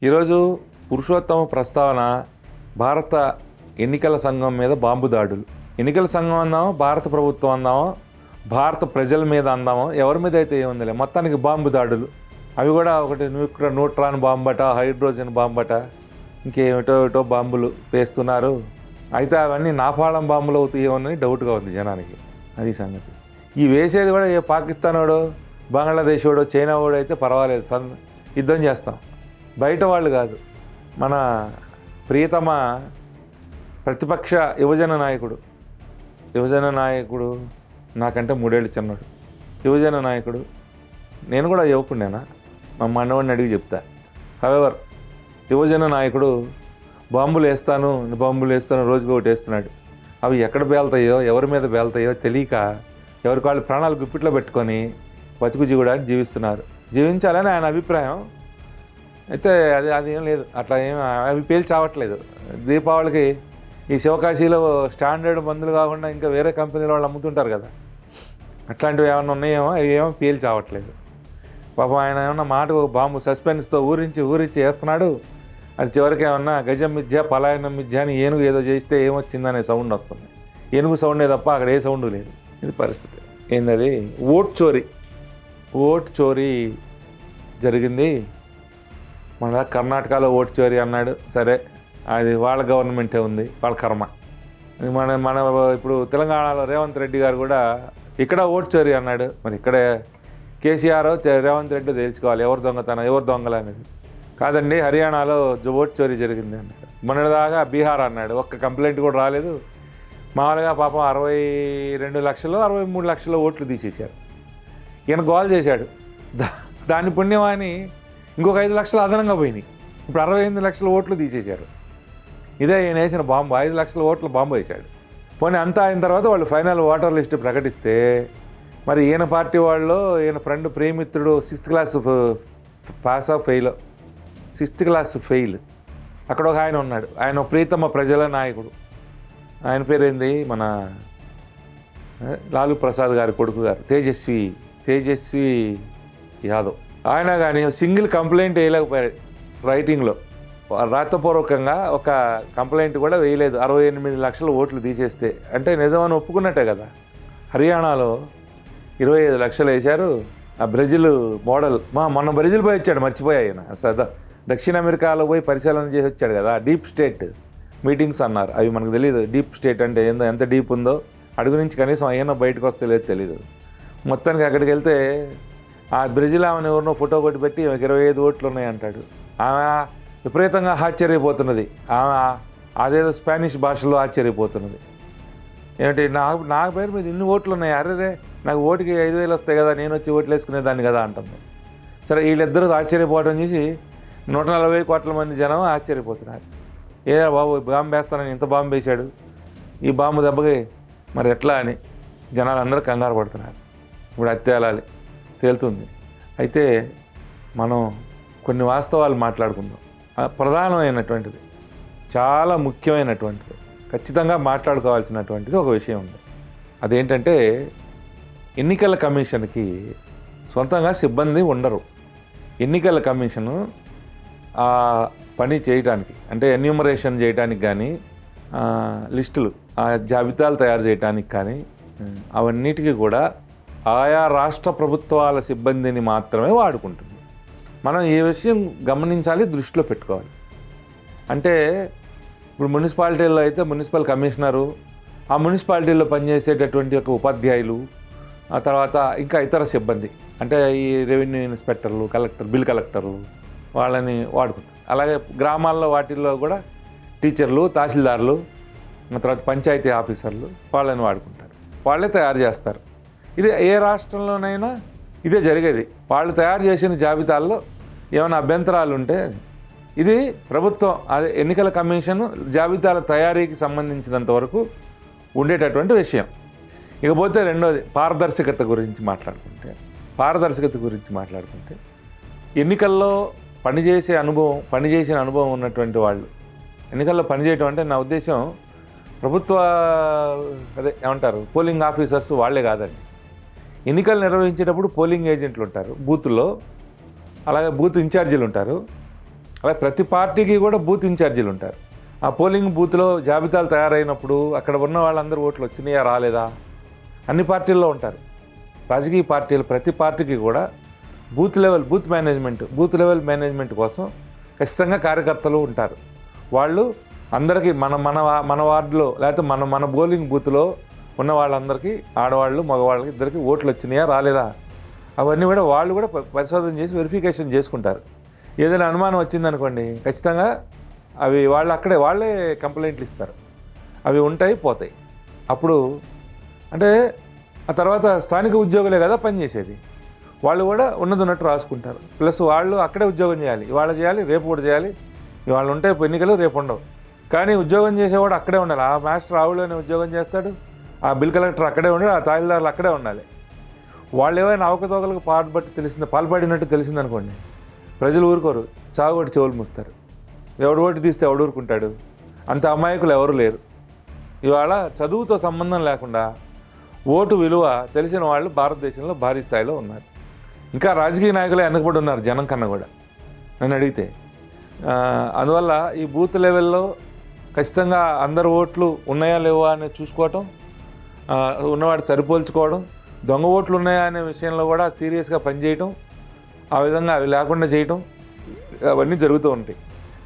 ఈరోజు పురుషోత్తమ ప్రస్తావన భారత ఎన్నికల సంఘం మీద బాంబు దాడులు. ఎన్నికల సంఘం అందామో, భారత ప్రభుత్వం అందామో, భారత ప్రజల మీద అందామో, ఎవరి మీద అయితే ఏముందిలే, మొత్తానికి బాంబు దాడులు. అవి కూడా ఒకటి న్యూట్రాన్ బాంబట, హైడ్రోజన్ బాంబట, ఇంకేమిటో బాంబులు వేస్తున్నారు. అయితే అవన్నీ నాపాళం బాంబులు అవుతాయేమని డౌట్గా ఉంది జనానికి. అది సంగతి. ఈ వేసేది కూడా ఏ పాకిస్తాన్ వాడో, బంగ్లాదేశ్ వాడో, చైనా వాడో అయితే పర్వాలేదు, యుద్ధం చేస్తాం. బయట వాళ్ళు కాదు, మన ప్రియతమ ప్రతిపక్ష యువజన నాయకుడు నాకంటే 3 ఏళ్ళు చిన్నాడు. యువజన నాయకుడు, నేను కూడా యువకుడినేనా, మా మనవాడిని అడిగి చెప్తా. హవెవర్ యువజన నాయకుడు బాంబులు వేస్తాను రోజుకి ఒకటి వేస్తున్నాడు. అవి ఎక్కడ పేలుతాయో, ఎవరి మీద పేలుతాయో తెలియక ఎవరికి వాళ్ళు ప్రాణాలు గుప్పిట్లో పెట్టుకొని బతుకు జీవడానికి జీవిస్తున్నారు. జీవించాలని ఆయన అభిప్రాయం. అయితే అది ఏం లేదు, అట్లా అవి పేల్చి చావట్లేదు. దీపావళికి ఈ శివకాశీలో స్టాండర్డ్ మందులు కాకుండా ఇంకా వేరే కంపెనీల వాళ్ళు అమ్ముతుంటారు కదా, అట్లాంటివి ఏమన్నా ఉన్నాయేమో, అవి ఏమో పేల్చి చావట్లేదు. పాపం ఆయన ఏమన్నా మాటకు ఒక బాంబు సస్పెన్స్తో ఊరించి వేస్తున్నాడు. అది చివరికి ఏమన్నా గజం మిథ్య, పలాయనం మిథ్య అని ఏనుగు ఏదో చేస్తే ఏమొచ్చిందనే సౌండ్ వస్తుంది. ఏనుగు సౌండే తప్ప అక్కడ ఏ సౌండ్ లేదు. ఇది పరిస్థితి. ఏంటది? ఓట్ చోరీ జరిగింది. మన కర్ణాటకలో ఓటు చోరీ అన్నాడు. సరే, అది వాళ్ళ గవర్నమెంటే ఉంది, వాళ్ళ కర్మ. మన ఇప్పుడు తెలంగాణలో రేవంత్ రెడ్డి గారు కూడా ఇక్కడ ఓటు చోరీ అన్నాడు. మరి ఇక్కడే కేసీఆర్ రేవంత్ రెడ్డి తేల్చుకోవాలి ఎవరు దొంగతనం, ఎవరు దొంగలు అనేది. కాదండి, హర్యానాలో ఓటు చోరీ జరిగింది అన్నాడు. మొన్నటిదాకా బీహార్ అన్నాడు. ఒక్క కంప్లైంట్ కూడా రాలేదు. మామూలుగా పాపం 62 లక్షలు 63 లక్షల ఓట్లు తీసేశారు. ఈయన గోల్ చేశాడు. దాని పుణ్యమాని ఇంకొక 5 లక్షలు అదనంగా పోయినాయి. ఇప్పుడు 68 లక్షల ఓట్లు తీసేశారు. ఇదే ఈయన వేసిన బాంబు. 5 లక్షల ఓట్ల బాంబు వేశాడు. పోనీ అంతా అయిన తర్వాత వాళ్ళు ఫైనల్ ఓటర్ లిస్ట్ ప్రకటిస్తే మరి ఈయన పార్టీ వాళ్ళు, ఈయన ఫ్రెండ్ ప్రేమిత్రుడు 6th class pass of fail, 6th class fail. అక్కడ ఒక ఆయన ఉన్నాడు. ఆయన ప్రీతమ ప్రజల నాయకుడు. ఆయన పేరేంది, మన లాలూ ప్రసాద్ గారి కొడుకు గారు, తేజస్వి యాదవ్. ఆయన కానీ సింగిల్ కంప్లైంట్ వేయలేకపోయాడు. రైటింగ్లో రాతపూర్వకంగా ఒక కంప్లైంట్ కూడా వేయలేదు. 68 లక్షల ఓట్లు తీసేస్తే అంటే నిజమని ఒప్పుకున్నట్టే కదా. హర్యానాలో 25 లక్షలు వేశారు. ఆ బ్రెజిల్ మోడల్, మొన్న బ్రెజిల్ పోయి వచ్చాడు, మర్చిపోయాయన. దక్షిణ అమెరికాలో పోయి పరిశీలన చేసి వచ్చాడు కదా. డీప్ స్టేట్ మీటింగ్స్ అన్నారు. అవి మనకు తెలియదు. డీప్ స్టేట్ అంటే ఎంత డీప్ ఉందో అడుగు నుంచి కనీసం అయినా బయటకు వస్తే లేదు తెలియదు. మొత్తానికి అక్కడికి వెళ్తే ఆ బ్రెజిల్ ఆమెను ఎవరినో ఫోటో కొట్టి పెట్టి 25 ఓట్లు ఉన్నాయంటాడు. ఆమె విపరీతంగా ఆశ్చర్యపోతున్నది. ఆమె అదేదో స్పానిష్ భాషలో ఆశ్చర్యపోతున్నది. ఏమిటి, నాకు పేరు మీద ఇన్ని ఓట్లు ఉన్నాయి, అరే నాకు ఓటుకి 5,000 వస్తాయి కదా, నేను వచ్చి ఓట్లు వేసుకునేదాన్ని కదా అంటుంది. సరే, వీళ్ళిద్దరూ ఆశ్చర్యపోవడం చూసి 140 కోట్ల మంది జనం ఆశ్చర్యపోతున్నారు. బాబు బాంబు వేస్తానని ఇంత బాంబు వేశాడు, ఈ బాంబు దెబ్బకి మరి ఎట్లా అని జనాలు అందరూ కంగారు పడుతున్నారు. ఇప్పుడు అత్తేలాలి తేలుతుంది. అయితే మనం కొన్ని వాస్తవాలు మాట్లాడుకుందాం. ప్రధానమైనటువంటిది, చాలా ముఖ్యమైనటువంటిది, ఖచ్చితంగా మాట్లాడుకోవాల్సినటువంటిది ఒక విషయం ఉంది. అదేంటంటే, ఎన్నికల కమిషన్కి సొంతంగా సిబ్బంది ఉండరు. ఎన్నికల కమిషను ఆ పని చేయడానికి, అంటే ఎన్యూమరేషన్ చేయడానికి కానీ, లిస్టులు, ఆ జాబితాలు తయారు చేయడానికి కానీ, అవన్నిటికీ కూడా ఆయా రాష్ట్ర ప్రభుత్వాల సిబ్బందిని మాత్రమే వాడుకుంటుంది. మనం ఈ విషయం గమనించాలి, దృష్టిలో పెట్టుకోవాలి. అంటే ఇప్పుడు మున్సిపాలిటీల్లో అయితే మున్సిపల్ కమిషనరు, ఆ మున్సిపాలిటీల్లో పనిచేసేటటువంటి ఒక ఉపాధ్యాయులు, ఆ తర్వాత ఇంకా ఇతర సిబ్బంది, అంటే ఈ రెవెన్యూ ఇన్స్పెక్టర్లు, బిల్ కలెక్టర్లు, వాళ్ళని వాడుకుంటారు. అలాగే గ్రామాల్లో వాటిల్లో కూడా టీచర్లు, తహసీల్దార్లు, తర్వాత పంచాయతీ ఆఫీసర్లు, వాళ్ళని వాడుకుంటారు. వాళ్ళే తయారు చేస్తారు. ఇది ఏ రాష్ట్రంలోనైనా ఇదే జరిగేది. వాళ్ళు తయారు చేసిన జాబితాల్లో ఏమైనా అభ్యంతరాలు ఉంటే ఇది ప్రభుత్వం, అదే ఎన్నికల కమిషన్ జాబితాల తయారీకి సంబంధించినంత వరకు ఉండేటటువంటి విషయం. ఇకపోతే రెండోది పారదర్శకత గురించి మాట్లాడుకుంటే ఎన్నికల్లో పనిచేసిన అనుభవం ఉన్నటువంటి వాళ్ళు, ఎన్నికల్లో పనిచేయటం అంటే నా ఉద్దేశం ప్రభుత్వ పోలింగ్ ఆఫీసర్స్ వాళ్ళే కాదండి. ఎన్నికలు నిర్వహించేటప్పుడు పోలింగ్ ఏజెంట్లు ఉంటారు బూత్లో, అలాగే బూత్ ఇన్ఛార్జీలు ఉంటారు, అలా ప్రతి పార్టీకి కూడా బూత్ ఇన్ఛార్జీలు ఉంటారు. ఆ పోలింగ్ బూత్లో జాబితాలు తయారైనప్పుడు అక్కడ ఉన్న వాళ్ళందరూ ఓట్లు వచ్చినాయా రాలేదా అన్ని పార్టీల్లో ఉంటారు. రాజకీయ పార్టీలు ప్రతి పార్టీకి కూడా బూత్ లెవెల్ మేనేజ్మెంట్ కోసం ఖచ్చితంగా కార్యకర్తలు ఉంటారు. వాళ్ళు అందరికీ మన వార్డులో లేకపోతే మన పోలింగ్ బూత్లో ఉన్న వాళ్ళందరికీ ఆడవాళ్ళు మగవాళ్ళకి ఇద్దరికి ఓట్లు వచ్చినాయా రాలేదా అవన్నీ కూడా వాళ్ళు కూడా పరిశోధన చేసి వెరిఫికేషన్ చేసుకుంటారు. ఏదైనా అనుమానం వచ్చిందనుకోండి ఖచ్చితంగా అవి వాళ్ళే కంప్లైంట్లు ఇస్తారు. అవి ఉంటాయి పోతాయి. అప్పుడు అంటే ఆ తర్వాత స్థానిక ఉద్యోగులే కదా పనిచేసేది, వాళ్ళు కూడా ఉన్నట్టు రాసుకుంటారు. ప్లస్ వాళ్ళు అక్కడే ఉద్యోగం చేయాలి, ఇవాళ చేయాలి రేపు కూడా చేయాలి. ఇవాళ ఉంటాయి ఎన్నికలు రేపు ఉండవు. కానీ ఉద్యోగం చేసేవాడు అక్కడే ఉండాలి. ఆ మాస్టర్ ఆవులోనే ఉద్యోగం చేస్తాడు, ఆ బిల్ కలెక్టర్ అక్కడే ఉండాలి, ఆ తహసీల్దార్లు అక్కడే ఉండాలి. వాళ్ళు ఏమైనా అవకతవకలకు పాల్పడినట్టు తెలిసిందనుకోండి ప్రజలు ఊరుకోరు, చావుగొట్టి చెవులు మూస్తారు. ఎవడు ఓటు తీస్తే ఎవడు ఊరుకుంటాడు? అంత అమాయకులు ఎవరు లేరు. ఇవాళ చదువుతో సంబంధం లేకుండా ఓటు విలువ తెలిసిన వాళ్ళు భారతదేశంలో భారీ స్థాయిలో ఉన్నారు. ఇంకా రాజకీయ నాయకులే వెనకబడి ఉన్నారు జనం కన్నా కూడా నన్ను అడిగితే. అందువల్ల ఈ బూత్ లెవెల్లో ఖచ్చితంగా అందరు ఓట్లు ఉన్నాయా లేవా అని చూసుకోవటం, ఉన్నవాడు సరిపోల్చుకోవడం, దొంగ ఓట్లు ఉన్నాయా అనే విషయంలో కూడా సీరియస్గా పనిచేయటం, ఆ విధంగా అవి లేకుండా చేయటం, అవన్నీ జరుగుతూ ఉంటాయి.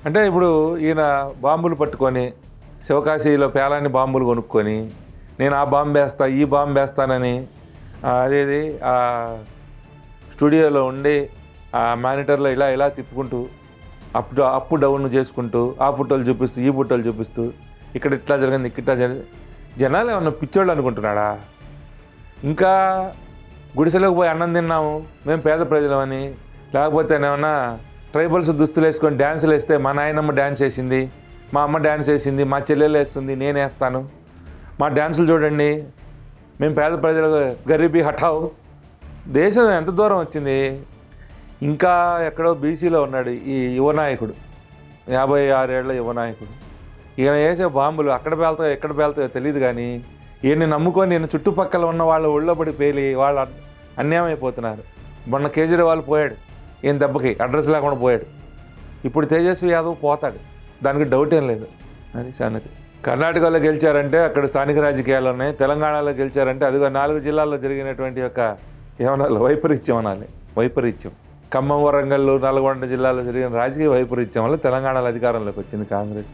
అంటే ఇప్పుడు ఈయన బాంబులు పట్టుకొని శివకాశీలో పేలాన్ని బాంబులు కొనుక్కొని నేను ఆ బాంబు వేస్తా ఈ బాంబు వేస్తానని అదేది స్టూడియోలో ఉండి ఆ మానిటర్లో ఇలా తిప్పుకుంటూ అప్పు డౌన్ చేసుకుంటూ ఆ ఫోటోలు చూపిస్తూ ఈ ఫోటోలు చూపిస్తూ ఇక్కడ ఇట్లా జరిగింది ఇట్లా జరిగింది. జనాలు ఏమన్నా పిచ్చోళ్ళు అనుకుంటున్నాడా? ఇంకా గుడిసెలోకి పోయి అన్నం తిన్నాము మేము పేద ప్రజలమని, లేకపోతే ఏమన్నా ట్రైబల్స్ దుస్తులు వేసుకొని డ్యాన్సులు వేస్తే మా నాయనమ్మ డ్యాన్స్ వేసింది, మా అమ్మ డ్యాన్స్ వేసింది, మా చెల్లెలు వేస్తుంది, నేను వేస్తాను, మా డ్యాన్సులు చూడండి, మేము పేద ప్రజలు గరీబీ హఠావు. దేశం ఎంత దూరం వచ్చింది. ఇంకా ఎక్కడో బీసీలో ఉన్నాడు ఈ యువనాయకుడు, 56 ఏళ్ల యువనాయకుడు. ఈయన వేసే బాంబులు అక్కడ పేలుతాయో ఎక్కడ పేలుతాయో తెలియదు. కానీ ఈయన్ని నమ్ముకొని ఈయన చుట్టుపక్కల ఉన్న వాళ్ళ ఒళ్ళో పడి పేలి వాళ్ళు అన్యాయం అయిపోతున్నారు. మొన్న కేజ్రీవాల్ పోయాడు ఈయన దెబ్బకి, అడ్రస్ లేకుండా పోయాడు. ఇప్పుడు తేజస్వి యాదవ్ పోతాడు, దానికి డౌట్ ఏం లేదు. అది సంగతి. కర్ణాటకలో గెలిచారంటే అక్కడ స్థానిక రాజకీయాలు ఉన్నాయి, తెలంగాణలో గెలిచారంటే అదిగో 4 జిల్లాల్లో జరిగినటువంటి యొక్క ఏమన్నా వైపరీత్యం అనాలి, వైపరీత్యం. ఖమ్మం, వరంగల్, నల్గొండ జిల్లాలో జరిగిన రాజకీయ వైపరీత్యం వల్ల తెలంగాణలో అధికారంలోకి వచ్చింది కాంగ్రెస్.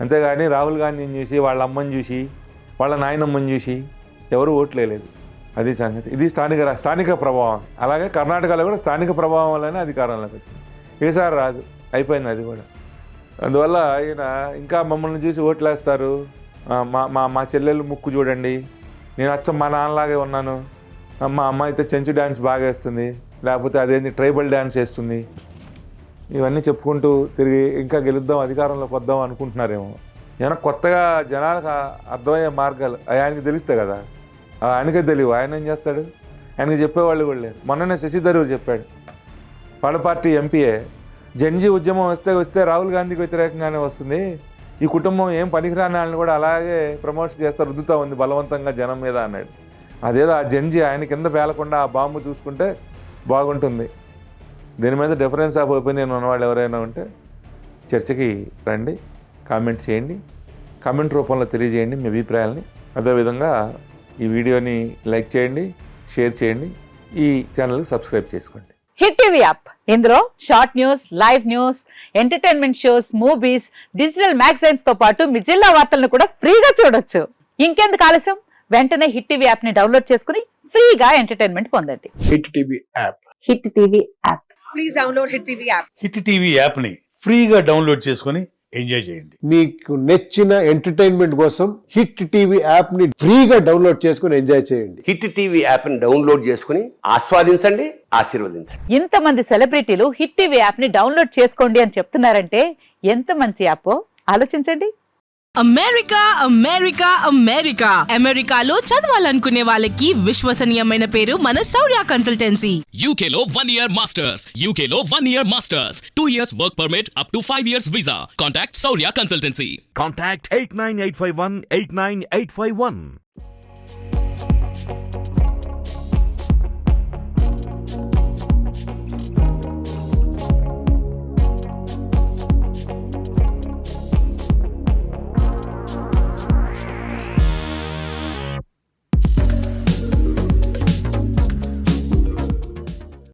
అంతేగాని రాహుల్ గాంధీని చూసి వాళ్ళ అమ్మని చూసి వాళ్ళ నాయనమ్మని చూసి ఎవరు ఓట్లేదు. అది సంగతి. ఇది స్థానిక ప్రభావం. అలాగే కర్ణాటకలో కూడా స్థానిక ప్రభావం వల్లనే అధికారంలోకి వచ్చింది. ఈసారి రాదు, అయిపోయింది అది కూడా. అందువల్ల ఆయన ఇంకా మమ్మల్ని చూసి ఓట్లేస్తారు. మా చెల్లెలు ముక్కు చూడండి, నేను అచ్చం మా నాన్నలాగే ఉన్నాను, మా అమ్మ అయితే చెంచు డ్యాన్స్ బాగా వేస్తుంది, లేకపోతే అదేంటి ట్రైబల్ డ్యాన్స్ వేస్తుంది, ఇవన్నీ చెప్పుకుంటూ తిరిగి ఇంకా గెలుద్దాం అధికారంలోకి వద్దాం అనుకుంటున్నారేమో. ఏమైనా కొత్తగా జనాలకు అర్థమయ్యే మార్గాలు ఆయనకి తెలిస్తే కదా, ఆయనకే తెలియవు. ఆయన ఏం చేస్తాడు? ఆయనకి చెప్పేవాళ్ళు కూడా లేరు. మొన్ననే శశి థరూర్ చెప్పాడు, వాళ్ళ పార్టీ ఎంపీఏ, జన్జీ ఉద్యమం వస్తే రాహుల్ గాంధీకి వ్యతిరేకంగానే వస్తుంది, ఈ కుటుంబం ఏం పనికిరాని వాళ్ళని కూడా అలాగే ప్రమోషన్ చేస్తా రుద్దుతూ ఉంది బలవంతంగా జనం మీద అన్నాడు. అదేదో ఆ జన్జీ ఆయన కింద పేలకుండా ఆ బాంబు చూసుకుంటే బాగుంటుంది. దీని మీద డిఫరెన్స్ ఆఫ్ ఒపీనియన్ ఉన్నవాళ్ళు ఎవరైనా ఉంటే చర్చకి రండి, కామెంట్ చేయండి, కామెంట్ రూపంలో తెలియజేయండి మీ అభిప్రాయాలని. అదేవిధంగా ఈ వీడియోని లైక్ చేయండి, షేర్ చేయండి, ఈ ఛానల్కి సబ్స్క్రైబ్ చేసుకోండి. హిట్ టీవీ యాప్, ఇందులో short news, live news, entertainment shows, movies, digital magazines తో పాటు మీ జిల్లా వార్తలను కూడా ఫ్రీగా చూడొచ్చు. ఇంకెందుకు ఆలస్యం, వెంటనే హిట్ టీవీ యాప్ ని డౌన్లోడ్ చేసుకుని ఫ్రీగా ఎంటర్టైన్మెంట్ పొందండి. Hit TV app. Hit TV app. Please download hit TV app. Hit TV app ని ఫ్రీగా డౌన్లోడ్ చేసుకొని ఎంజాయ్ చేయండి. మీకు నచ్చిన ఎంటర్టైన్మెంట్ కోసం హిట్ టీవీ యాప్ ని ఫ్రీగా డౌన్లోడ్ చేసుకొని ఎంజాయ్ చేయండి. హిట్ టీవీ యాప్ ని డౌన్లోడ్ చేసుకుని ఆస్వాదించండి, ఆశీర్వదించండి. ఇంతమంది సెలబ్రిటీలు హిట్ టీవీ యాప్ ని డౌన్లోడ్ చేసుకోండి అని చెప్తున్నారంటే ఎంత మంచి యాప్ ఆలోచించండి. అమెరికా అమెరికా అమెరికా అమెరికాలో చదవాలనుకునే వాళ్ళకి విశ్వసనీయమైన పేరు మన శౌర్య కన్సల్టెన్సీ. UK లో 1 year masters, UK లో 1 year masters, 2 years work permit up to 5 years visa. Contact Saurya Consultancy. Contact 89851 89851.